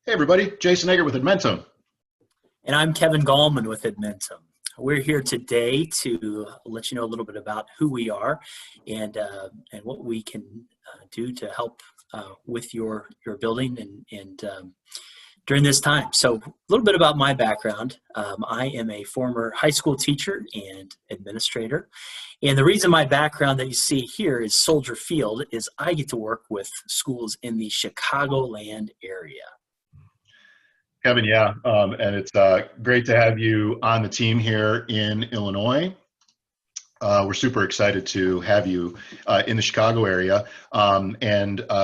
Hey everybody, Jason Egger with Edmentum. And I'm Kevin Gallman with Edmentum. We're here today to let you know a little bit about who we are and what we can do to help with your building and during this time. So a little bit about my background. I am a former high school teacher and administrator. And the reason my background that you see here is Soldier Field is I get to work with schools in the Chicagoland area. Kevin, and it's great to have you on the team here in Illinois. We're super excited to have you in the Chicago area.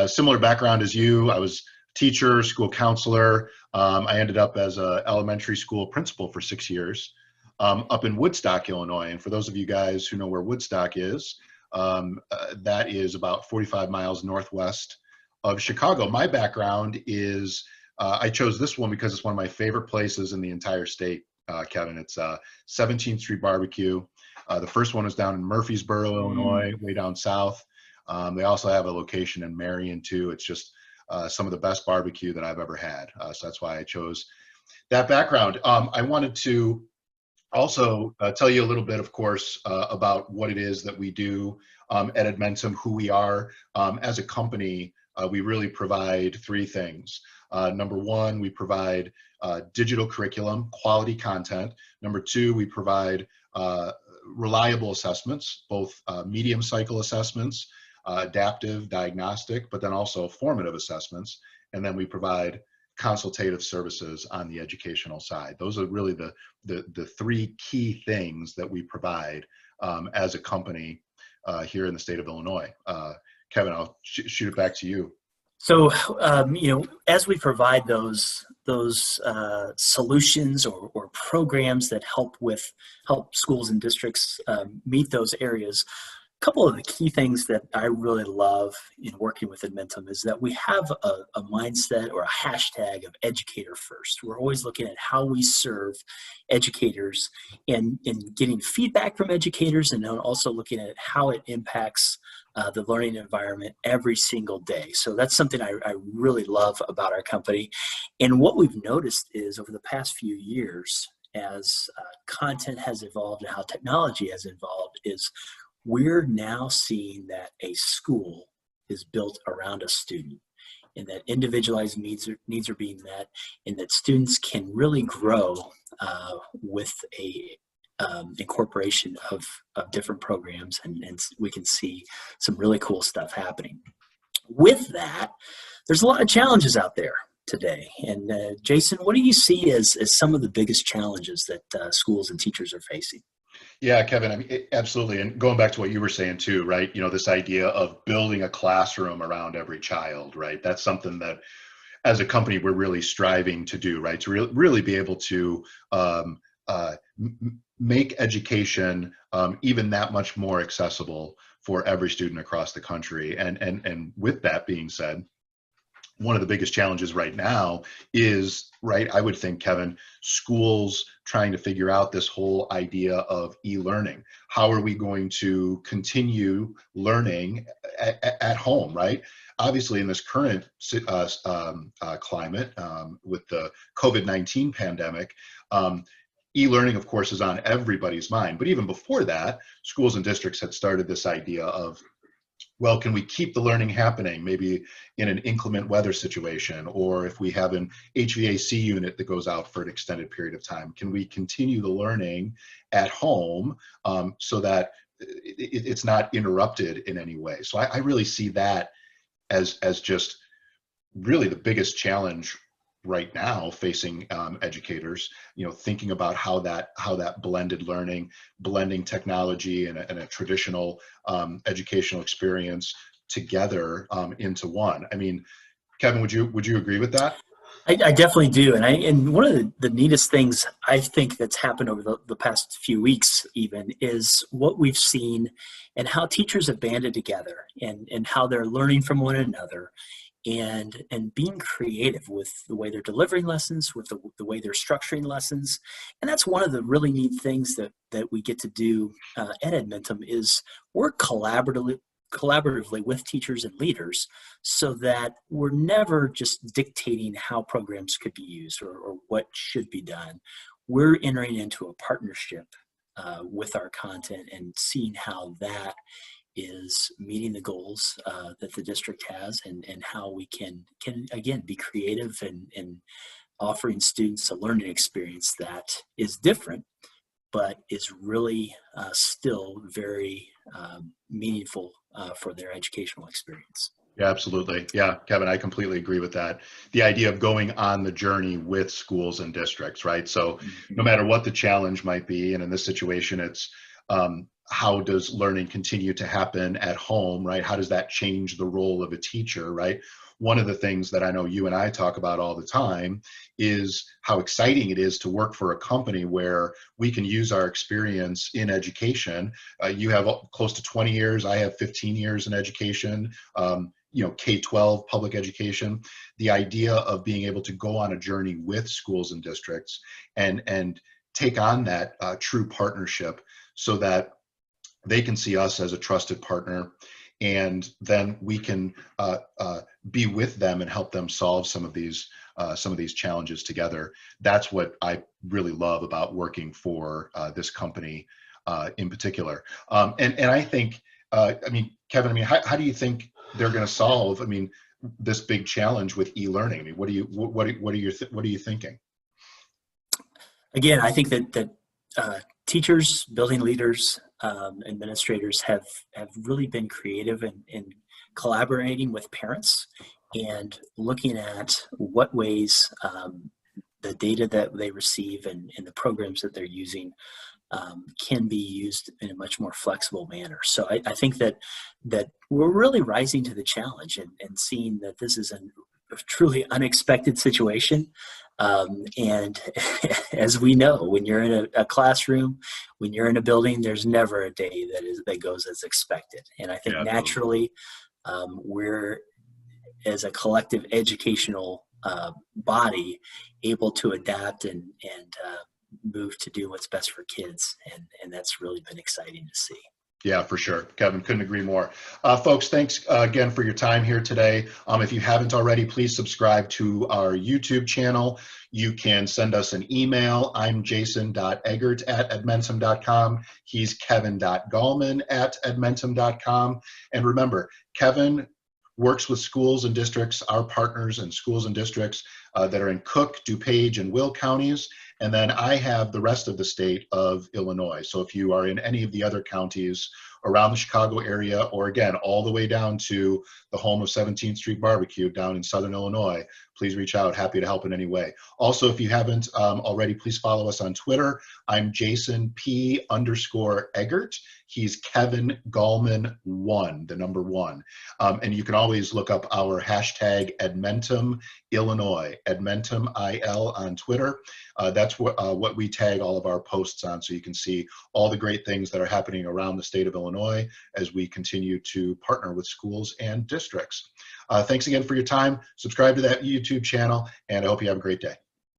Similar background as you, I was teacher, school counselor. I ended up as an elementary school principal for 6 years up in Woodstock, Illinois. And for those of you guys who know where Woodstock is, that is about 45 miles northwest of Chicago. My background is I chose this one because it's one of my favorite places in the entire state, Kevin. It's 17th Street Barbecue. The first one is down in Murfreesboro, Illinois, way down south. They also have a location in Marion, too. It's just some of the best barbecue that I've ever had. So that's why I chose that background. I wanted to also tell you a little bit, of course, about what it is that we do at Edmentum, who we are. As a company, we really provide three things. Number one, we provide digital curriculum, quality content. Number two, we provide reliable assessments, both medium cycle assessments, adaptive, diagnostic, but then also formative assessments. And then we provide consultative services on the educational side. Those are really the three key things that we provide as a company here in the state of Illinois. Kevin, I'll shoot it back to you. So, as we provide those solutions or programs that help schools and districts meet those areas, a couple of the key things that I really love in working with Edmentum is that we have a mindset or a hashtag of educator first. We're always looking at how we serve educators and getting feedback from educators, and then also looking at how it impacts the learning environment every single day. So that's something I really love about our company. And what we've noticed is over the past few years, as content has evolved and how technology has evolved, is we're now seeing that a school is built around a student, and that individualized needs are being met, and that students can really grow with a incorporation of different programs, and we can see some really cool stuff happening. With that, there's a lot of challenges out there today. And Jason, what do you see as some of the biggest challenges that schools and teachers are facing? Yeah, Kevin, I mean, absolutely. And going back to what you were saying too, right? This idea of building a classroom around every child, right? That's something that as a company, we're really striving to do, right? To really be able to make education even that much more accessible for every student across the country. And with that being said, one of the biggest challenges right now is, right, I would think, Kevin, schools trying to figure out this whole idea of e-learning. How are we going to continue learning at home, right? Obviously, in this current climate with the COVID-19 pandemic, e-learning, of course, is on everybody's mind. But even before that, schools and districts had started this idea of, well, can we keep the learning happening maybe in an inclement weather situation, or if we have an HVAC unit that goes out for an extended period of time, can we continue the learning at home so that it's not interrupted in any way? So I really see that as just really the biggest challenge right now facing educators, thinking about how that blended learning, blending technology and a traditional educational experience together into one. I mean, Kevin, would you agree with that? I definitely do. And one of the neatest things I think that's happened over the past few weeks even is what we've seen and how teachers have banded together and how they're learning from one another and being creative with the way they're delivering lessons, with the way they're structuring lessons. And that's one of the really neat things that we get to do at Edmentum is we're collaboratively with teachers and leaders so that we're never just dictating how programs could be used or what should be done. We're entering into a partnership with our content and seeing how that is meeting the goals that the district has, and how we can again be creative and offering students a learning experience that is different but is really still very meaningful for their educational experience. Yeah, absolutely. Yeah, Kevin, I completely agree with that. The idea of going on the journey with schools and districts, right? So no matter what the challenge might be, and in this situation, it's how does learning continue to happen at home, right? How does that change the role of a teacher, right? One of the things that I know you and I talk about all the time is how exciting it is to work for a company where we can use our experience in education. You have close to 20 years. I have 15 years in education. K-12 public education. The idea of being able to go on a journey with schools and districts and take on that true partnership so that they can see us as a trusted partner, and then we can be with them and help them solve some of these challenges together. That's what I really love about working for this company in particular. And I think, Kevin, how do you think they're going to solve, this big challenge with e-learning? What are you thinking? Again, I think that teachers, building leaders, administrators have really been creative in collaborating with parents and looking at what ways the data that they receive and the programs that they're using can be used in a much more flexible manner. So I think that we're really rising to the challenge and seeing that this is a truly unexpected situation. And as we know, when you're in a classroom, when you're in a building, there's never a day that goes as expected. And I think naturally, we're, as a collective educational body, able to adapt and move to do what's best for kids. And that's really been exciting to see. Yeah, for sure. Kevin, couldn't agree more. Folks, thanks again for your time here today. If you haven't already, please subscribe to our YouTube channel. You can send us an email. I'm jason.eggert@edmentum.com. He's kevin.gallman@edmentum.com. And remember, Kevin works with schools and districts, our partners and schools and districts that are in Cook, DuPage, and Will counties. And then I have the rest of the state of Illinois. So if you are in any of the other counties around the Chicago area, or again, all the way down to the home of 17th Street Barbecue down in Southern Illinois, please reach out. Happy to help in any way. Also, if you haven't already, please follow us on Twitter. I'm Jason P_Eggert. He's Kevin Gallman 1, the number 1. And you can always look up our hashtag Edmentum Illinois, Edmentum IL on Twitter. That's what we tag all of our posts on, so you can see all the great things that are happening around the state of Illinois as we continue to partner with schools and districts. Thanks again for your time. Subscribe to that YouTube channel, and I hope you have a great day.